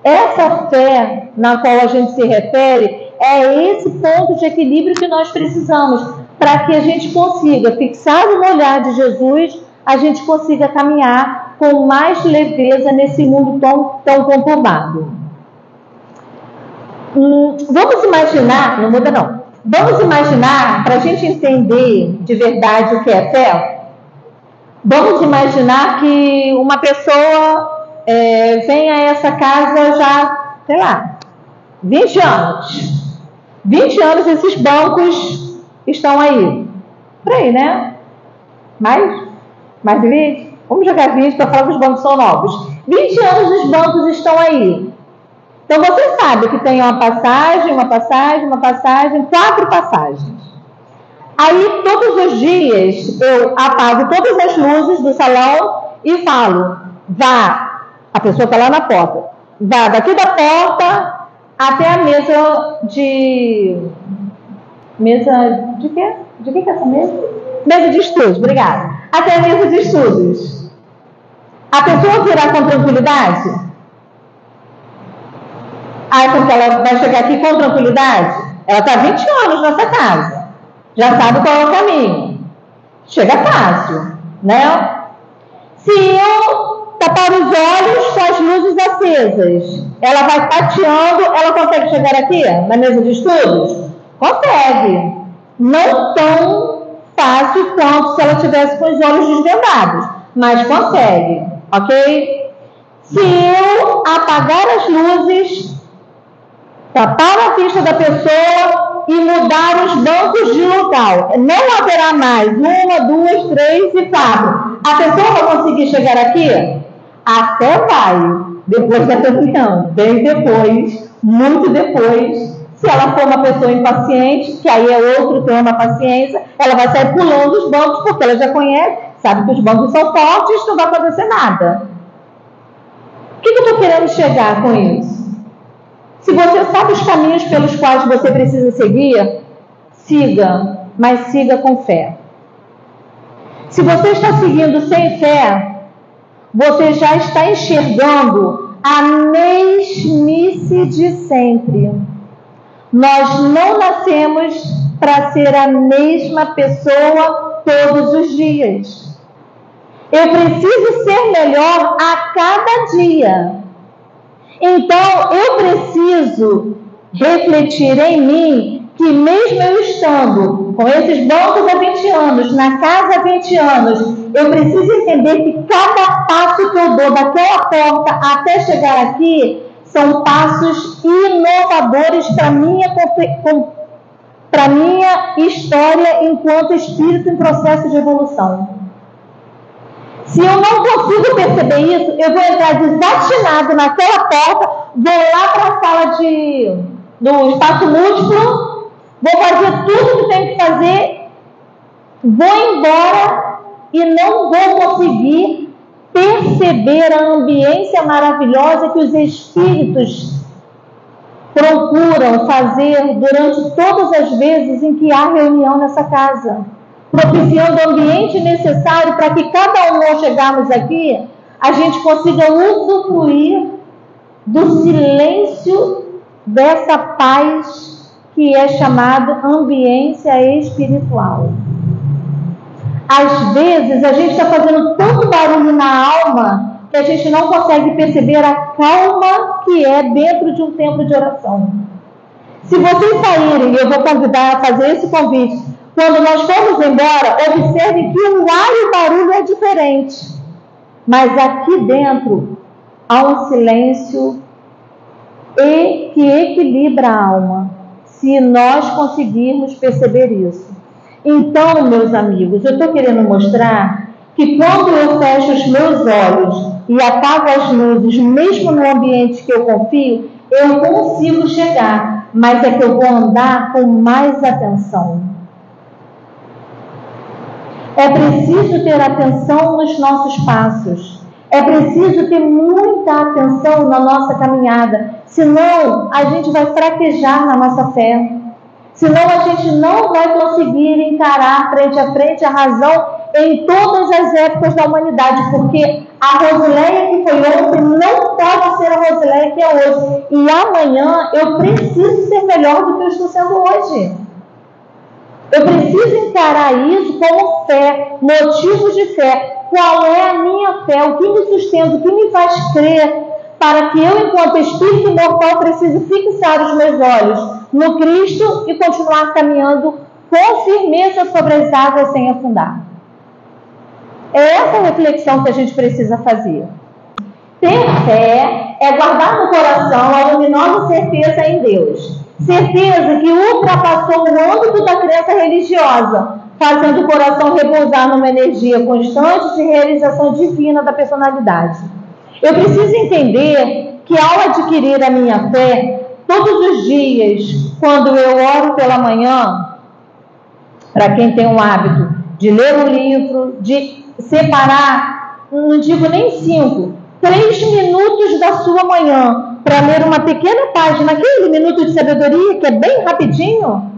C: Essa fé na qual a gente se refere é esse ponto de equilíbrio que nós precisamos para que a gente consiga, fixado no olhar de Jesus, a gente consiga caminhar com mais leveza nesse mundo tão conturbado. Vamos imaginar, não muda não, vamos imaginar, para a gente entender de verdade o que é fé, vamos imaginar que uma pessoa vem a essa casa já, sei lá, 20 anos. 20 anos esses bancos estão aí. Por aí, né? Mais de 20? Vamos jogar 20 para falar que os bancos são novos. 20 anos os bancos estão aí. Então você sabe que tem uma passagem, 4 passagens. Aí, todos os dias, eu apago todas as luzes do salão e falo, vá, a pessoa está lá na porta, vá daqui da porta até a mesa de... Mesa de quê? De que é essa mesa? Mesa de estudos, obrigada. Até a mesa de estudos. A pessoa virá com tranquilidade? Aí, porque ela vai chegar aqui com tranquilidade? Ela está há 20 anos nessa casa. Já sabe qual é o caminho. Chega fácil, né? Se eu tapar os olhos com as luzes acesas, ela vai tateando, ela consegue chegar aqui na mesa de estudos? Consegue. Não tão fácil quanto se ela tivesse com os olhos desvendados, mas consegue, ok? Se eu apagar as luzes, tapar a vista da pessoa e mudar os bancos de local, não haverá mais 1, 2, 3 e 4. A pessoa vai conseguir chegar aqui? Até vai, depois da reunião, bem depois, muito depois. Se ela for uma pessoa impaciente, que aí é outro tema, paciência, ela vai sair pulando os bancos, porque ela já conhece, sabe que os bancos são fortes, não vai acontecer nada. O que eu estou querendo chegar com isso? Se você sabe os caminhos pelos quais você precisa seguir, siga, mas siga com fé. Se você está seguindo sem fé, você já está enxergando a mesmice de sempre. Nós não nascemos para ser a mesma pessoa todos os dias. Eu preciso ser melhor a cada dia. Então, eu preciso refletir em mim que mesmo eu estando com esses bancos há 20 anos, na casa há 20 anos, eu preciso entender que cada passo que eu dou daquela porta até chegar aqui são passos inovadores para minha história enquanto espírito em processo de evolução. Se eu não consigo perceber isso, eu vou entrar desatinado naquela porta, vou lá para a sala do espaço múltiplo, vou fazer tudo que tenho que fazer, vou embora e não vou conseguir perceber a ambiência maravilhosa que os espíritos procuram fazer durante todas as vezes em que há reunião nessa casa, propiciando o ambiente necessário para que cada um, ao chegarmos aqui, a gente consiga usufruir do silêncio dessa paz que é chamada ambiência espiritual. Às vezes, a gente está fazendo tanto barulho na alma que a gente não consegue perceber a calma que é dentro de um templo de oração. Se vocês saírem, eu vou convidar a fazer esse convite, quando nós formos embora, observem que o ar e o barulho é diferente. Mas aqui dentro há um silêncio que equilibra a alma, se nós conseguirmos perceber isso. Então, meus amigos, eu estou querendo mostrar que quando eu fecho os meus olhos e apago as luzes, mesmo no ambiente que eu confio, eu consigo chegar, mas é que eu vou andar com mais atenção. É preciso ter atenção nos nossos passos. É preciso ter muita atenção na nossa caminhada. Senão, a gente vai fraquejar na nossa fé. Senão, a gente não vai conseguir encarar frente a frente a razão em todas as épocas da humanidade. Porque a Rosileia que foi ontem não pode ser a Rosileia que é hoje. E amanhã eu preciso ser melhor do que eu estou sendo hoje. Eu preciso encarar isso como fé, motivos de fé. Qual é a minha fé? O que me sustenta? O que me faz crer para que eu, enquanto espírito imortal, preciso fixar os meus olhos no Cristo e continuar caminhando com firmeza sobre as águas sem afundar? É essa reflexão que a gente precisa fazer. Ter fé é guardar no coração a luminosa certeza em Deus. Certeza que ultrapassou o âmbito da crença religiosa, fazendo o coração repousar numa energia constante de realização divina da personalidade. Eu preciso entender que ao adquirir a minha fé, todos os dias, quando eu oro pela manhã, para quem tem o hábito de ler um livro, de separar, não digo nem 5, 3 minutos da sua manhã para ler uma pequena página, aquele minuto de sabedoria que é bem rapidinho,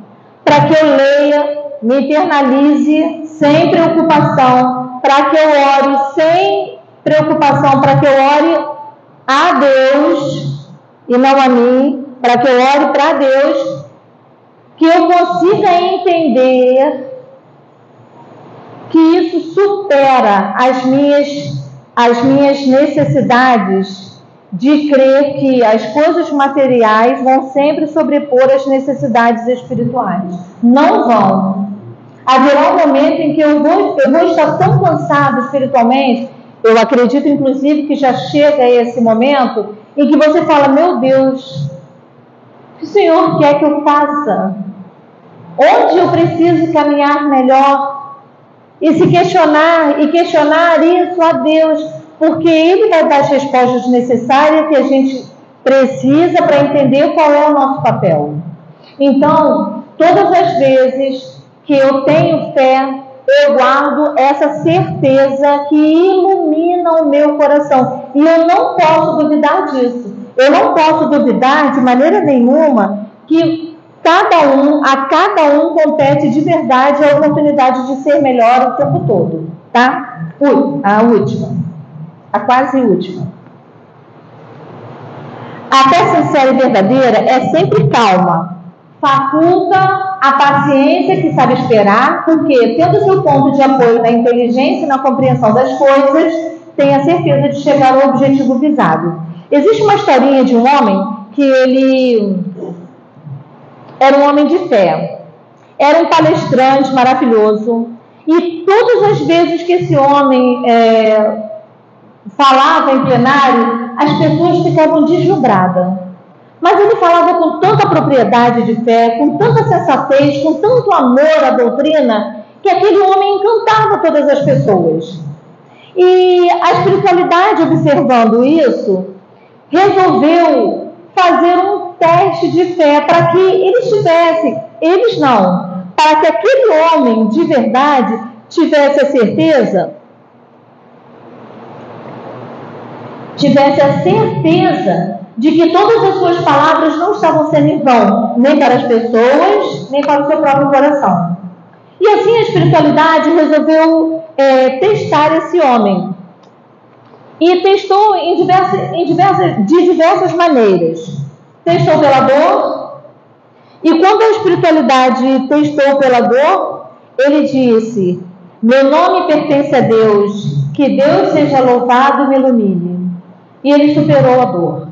C: para que eu leia, me internalize sem preocupação, para que eu ore sem preocupação, para que eu ore a Deus e não a mim, para que eu ore para Deus, que eu consiga entender que isso supera as minhas necessidades de crer que as coisas materiais vão sempre sobrepor as necessidades espirituais. Não vão. Haverá um momento em que eu vou estar tão cansado espiritualmente, eu acredito inclusive que já chega esse momento, em que você fala, meu Deus, o que o Senhor quer que eu faça? Onde eu preciso caminhar melhor? E se questionar isso a Deus, porque Ele vai dar as respostas necessárias que a gente precisa para entender qual é o nosso papel. Então, todas as vezes que eu tenho fé, eu guardo essa certeza que ilumina o meu coração. E eu não posso duvidar disso. Eu não posso duvidar de maneira nenhuma que a cada um compete de verdade a oportunidade de ser melhor o tempo todo. Tá? A última. A quase última. A fé sincera e verdadeira é sempre calma. Faculta a paciência que sabe esperar, porque, tendo seu ponto de apoio na inteligência e na compreensão das coisas, tem a certeza de chegar ao objetivo visado. Existe uma historinha de um homem que ele era um homem de fé. Era um palestrante maravilhoso. E todas as vezes que esse homem falava em plenário, as pessoas ficavam deslumbradas. Mas ele falava com tanta propriedade de fé, com tanta sensatez, com tanto amor à doutrina, que aquele homem encantava todas as pessoas. E a espiritualidade, observando isso, resolveu fazer um teste de fé para que para que aquele homem de verdade tivesse a certeza de que todas as suas palavras não estavam sendo em vão, nem para as pessoas, nem para o seu próprio coração. E assim a espiritualidade resolveu testar esse homem. E testou de diversas maneiras. Testou pela dor. E quando a espiritualidade testou pela dor, ele disse, meu nome pertence a Deus, que Deus seja louvado e me ilumine. E ele superou a dor.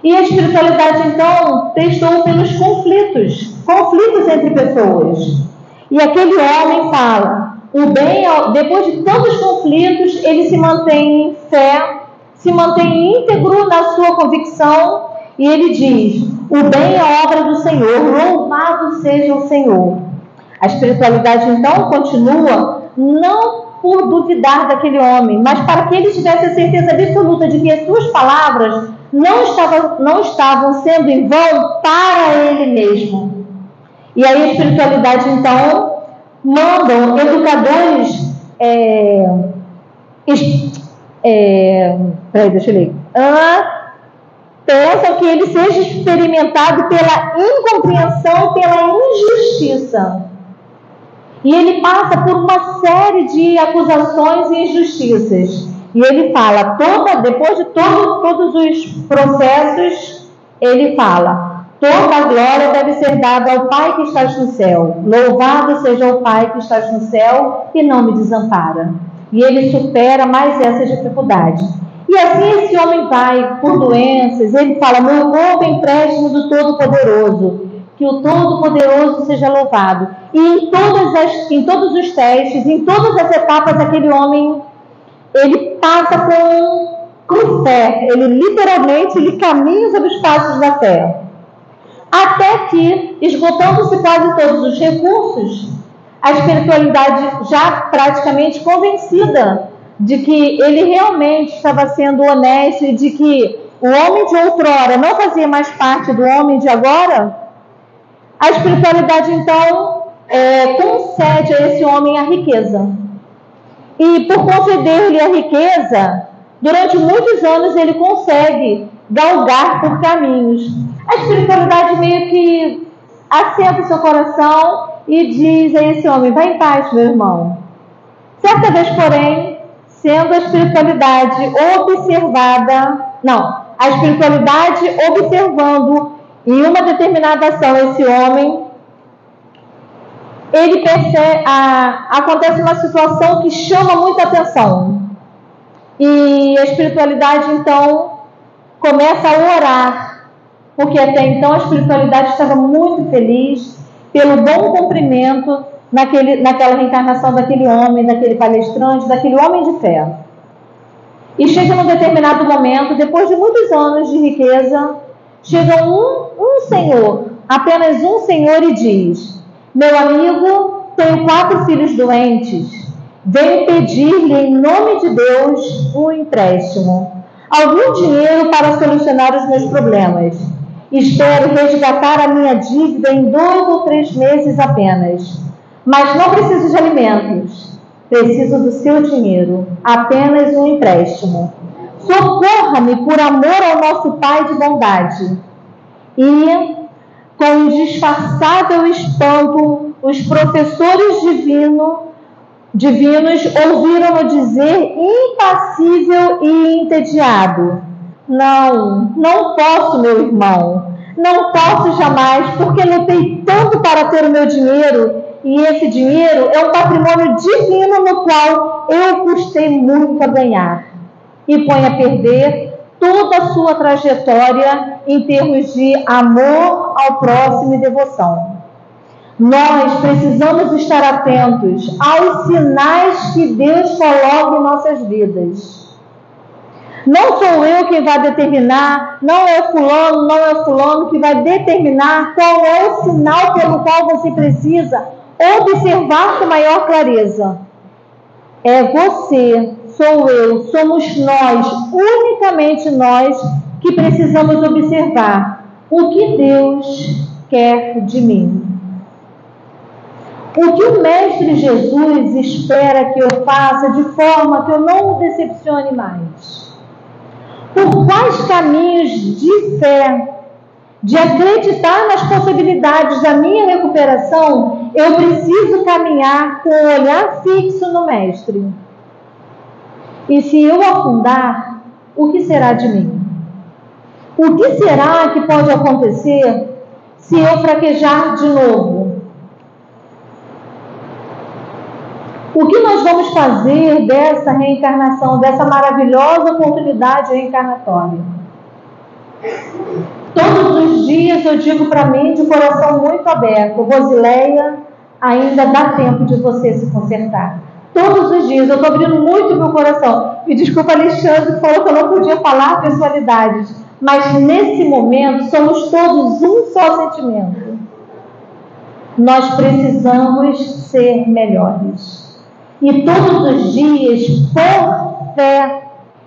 C: E a espiritualidade, então, testou pelos conflitos entre pessoas. E aquele homem fala, depois de tantos conflitos, ele se mantém em fé, se mantém íntegro na sua convicção, e ele diz, o bem é a obra do Senhor, louvado seja o Senhor. A espiritualidade, então, continua, não por duvidar daquele homem, mas para que ele tivesse a certeza absoluta de que as suas palavras não estavam sendo em vão para ele mesmo. E aí a espiritualidade, então, mandam educadores pensam que ele seja experimentado pela incompreensão, pela injustiça. E ele passa por uma série de acusações e injustiças. E ele fala, depois de todos os processos, ele fala, toda a glória deve ser dada ao Pai que estás no céu. Louvado seja o Pai que estás no céu e não me desampara. E ele supera mais essa dificuldade. E assim esse homem vai por doenças, ele fala, meu corpo é empréstimo do Todo-Poderoso, que o Todo-Poderoso seja louvado. E em todos os testes, em todas as etapas, aquele homem, ele passa com fé, ele caminha sobre os passos da fé. Até que, esgotando-se quase todos os recursos, a espiritualidade já praticamente convencida de que ele realmente estava sendo honesto e de que o homem de outrora não fazia mais parte do homem de agora, a espiritualidade então concede a esse homem a riqueza. E por conceder-lhe a riqueza, durante muitos anos ele consegue galgar por caminhos. A espiritualidade meio que assenta o seu coração e diz a esse homem: vai em paz, meu irmão. Certa vez, porém, sendo a espiritualidade observando em uma determinada ação esse homem, ele percebe, acontece uma situação que chama muita atenção. E a espiritualidade, então, começa a orar, porque até então a espiritualidade estava muito feliz pelo bom cumprimento naquela reencarnação daquele homem, daquele palestrante, daquele homem de fé. E chega num determinado momento, depois de muitos anos de riqueza, chega um senhor, apenas um senhor, e diz: meu amigo, tenho 4 filhos doentes, venho pedir-lhe em nome de Deus um empréstimo, algum dinheiro para solucionar os meus problemas. Espero resgatar a minha dívida em 2 ou 3 meses apenas, mas não preciso de alimentos, preciso do seu dinheiro, apenas um empréstimo. Socorra-me por amor ao nosso Pai de bondade. E, com indisfarçável espanto, os professores divinos ouviram-no dizer, impassível e entediado: não posso, meu irmão, não posso jamais, porque lutei tanto para ter o meu dinheiro, e esse dinheiro é um patrimônio divino no qual eu custei muito a ganhar, e põe a perder toda a sua trajetória em termos de amor ao próximo e devoção. Nós precisamos estar atentos aos sinais que Deus coloca em nossas vidas. Não sou eu quem vai determinar, não é fulano que vai determinar qual é o sinal pelo qual você precisa observar com maior clareza. É você, sou eu, somos nós, unicamente nós, que precisamos observar o que Deus quer de mim. O que o Mestre Jesus espera que eu faça de forma que eu não o decepcione mais? Por quais caminhos de fé, de acreditar nas possibilidades da minha recuperação, eu preciso caminhar com o olhar fixo no Mestre? E se eu afundar, o que será de mim? O que será que pode acontecer se eu fraquejar de novo? O que nós vamos fazer dessa reencarnação, dessa maravilhosa oportunidade reencarnatória? Todos os dias eu digo para mim, de coração muito aberto: Rosileia, ainda dá tempo de você se consertar. Todos os dias eu estou abrindo muito meu coração. Me desculpa, Alexandre, falou que eu não podia falar pessoalidades, mas nesse momento somos todos um só sentimento. Nós precisamos ser melhores. E todos os dias, por fé,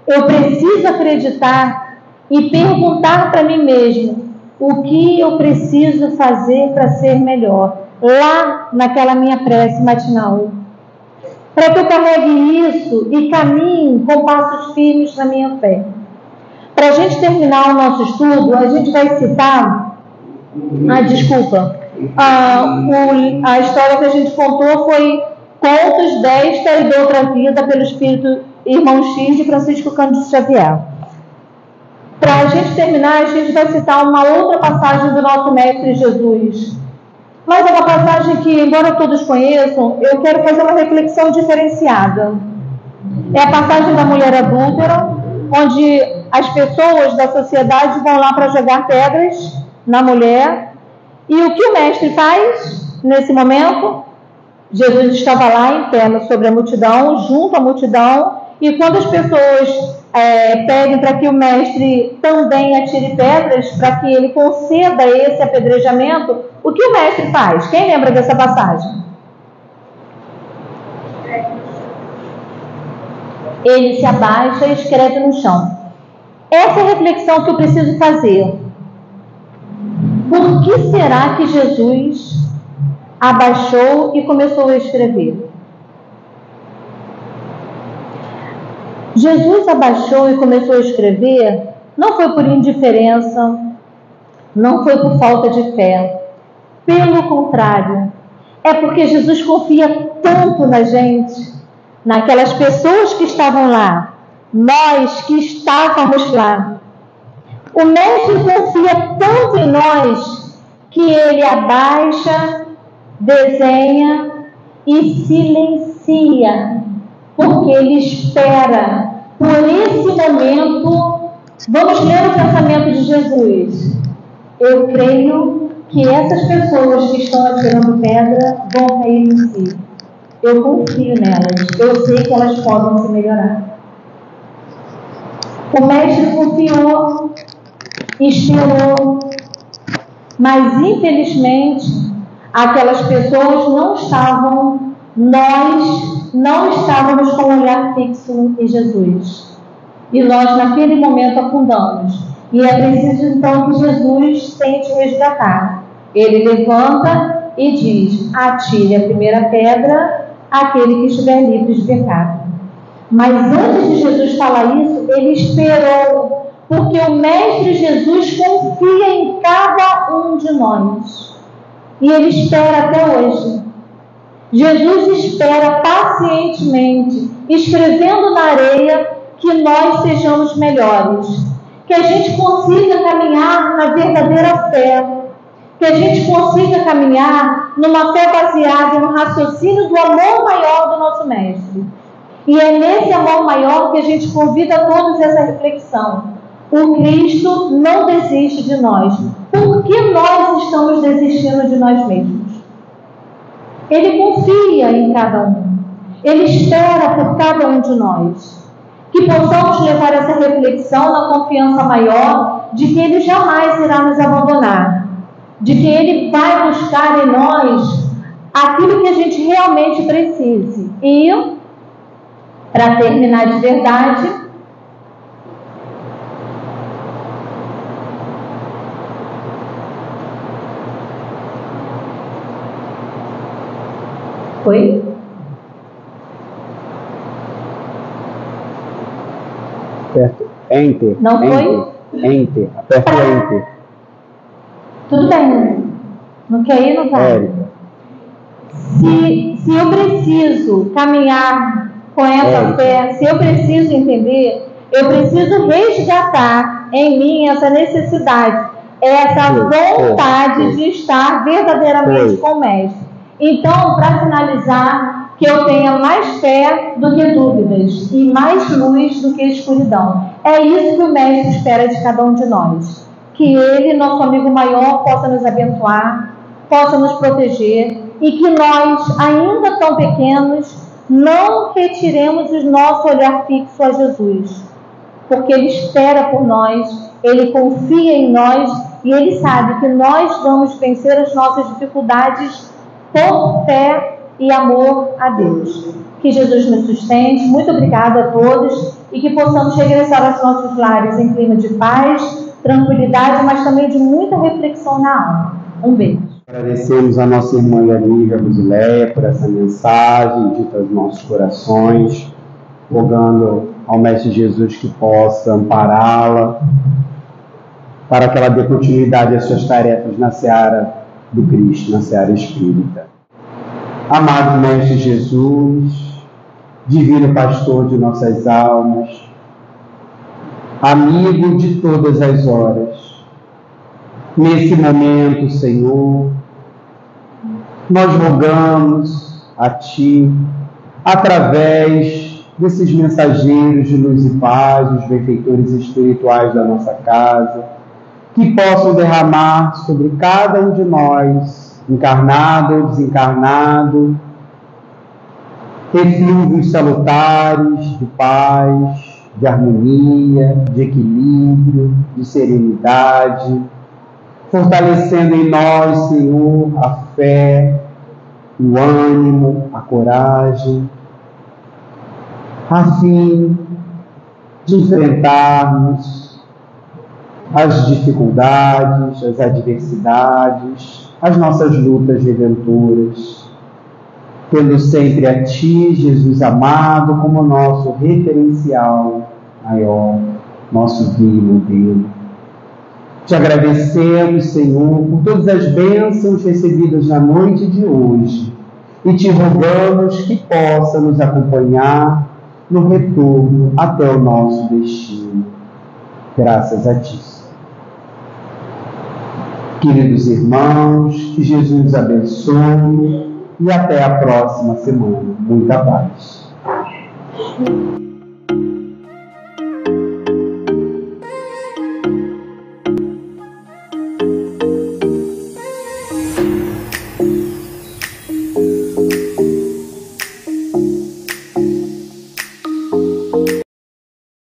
C: eu preciso acreditar e perguntar para mim mesmo o que eu preciso fazer para ser melhor, lá naquela minha prece matinal. Para que eu carregue isso e caminhe com passos firmes na minha fé. Para a gente terminar o nosso estudo, a gente vai citar... a história que a gente contou foi Contos desta e de outra vida pelo Espírito Irmão X de Francisco Cândido Xavier. Para a gente terminar, a gente vai citar uma outra passagem do nosso Mestre Jesus. Mas é uma passagem que, embora todos conheçam, eu quero fazer uma reflexão diferenciada. É a passagem da mulher adúltera, onde as pessoas da sociedade vão lá para jogar pedras na mulher. E o que o Mestre faz nesse momento? Jesus estava lá em pé sobre a multidão, junto à multidão, e quando as pessoas pedem para que o Mestre também atire pedras, para que ele conceda esse apedrejamento, o que o Mestre faz? Quem lembra dessa passagem? Ele se abaixa e escreve no chão. Essa é a reflexão que eu preciso fazer. Por que será que Jesus abaixou e começou a escrever. Jesus abaixou e começou a escrever, não foi por indiferença, não foi por falta de fé. Pelo contrário, é porque Jesus confia tanto na gente, naquelas pessoas que estavam lá, nós que estávamos lá. O Mestre confia tanto em nós que ele abaixa, desenha e silencia, porque ele espera por esse momento. Vamos ler o pensamento de Jesus. Eu creio que essas pessoas que estão atirando pedra vão cair em si. Eu confio nelas. Eu sei que elas podem se melhorar. O Mestre confiou, esperou, mas infelizmente aquelas pessoas não estavam, nós não estávamos com o olhar fixo em Jesus. E nós naquele momento afundamos. E é preciso então que Jesus tente resgatar. Ele levanta e diz: atire a primeira pedra aquele que estiver livre de pecado. Mas antes de Jesus falar isso, ele esperou, porque o Mestre Jesus confia em cada um de nós. E ele espera até hoje. Jesus espera pacientemente, escrevendo na areia que nós sejamos melhores, que a gente consiga caminhar na verdadeira fé, que a gente consiga caminhar numa fé baseada no raciocínio do amor maior do nosso Mestre. E é nesse amor maior que a gente convida todos essa reflexão. O Cristo não desiste de nós. Por que nós estamos desistindo de nós mesmos? Ele confia em cada um. Ele espera por cada um de nós. Que possamos levar essa reflexão na confiança maior de que Ele jamais irá nos abandonar. De que Ele vai buscar em nós aquilo que a gente realmente precise. E, para terminar de verdade, foi?
A: Aperto Enter.
C: Não
A: Enter,
C: foi?
A: Enter. Aperta o Enter.
C: Tudo bem. Não quer ir, não vai.
A: Érica.
C: Se eu preciso caminhar com essa fé, se eu preciso entender, eu preciso resgatar em mim essa necessidade, essa vontade de estar verdadeiramente com o Mestre. Então, para finalizar, que eu tenha mais fé do que dúvidas e mais luz do que escuridão. É isso que o Mestre espera de cada um de nós. Que Ele, nosso amigo maior, possa nos abençoar, possa nos proteger e que nós, ainda tão pequenos, não retiremos o nosso olhar fixo a Jesus. Porque Ele espera por nós, Ele confia em nós e Ele sabe que nós vamos vencer as nossas dificuldades por fé e amor a Deus. Que Jesus nos sustente. Muito obrigada a todos e que possamos regressar aos nossos lares em clima de paz, tranquilidade, mas também de muita reflexão na alma. Um beijo.
A: Agradecemos a nossa irmã e amiga Rosileia por essa mensagem dita aos nossos corações, rogando ao Mestre Jesus que possa ampará-la para que ela dê continuidade às suas tarefas na seara do Cristo, na seara espírita. Amado Mestre Jesus, divino pastor de nossas almas, amigo de todas as horas, nesse momento, Senhor, nós rogamos a Ti, através desses mensageiros de luz e paz, os benfeitores espirituais da nossa casa, que possam derramar sobre cada um de nós, encarnado ou desencarnado, eflúvios salutares de paz, de harmonia, de equilíbrio, de serenidade, fortalecendo em nós, Senhor, a fé, o ânimo, a coragem, a fim de enfrentarmos as dificuldades, as adversidades, as nossas lutas redentoras, tendo sempre a Ti, Jesus amado, como nosso referencial maior, nosso guia e modelo. Te agradecemos, Senhor, por todas as bênçãos recebidas na noite de hoje e te rogamos que possa nos acompanhar no retorno até o nosso destino. Graças a Ti. Queridos irmãos, que Jesus abençoe e até a próxima semana. Muita paz.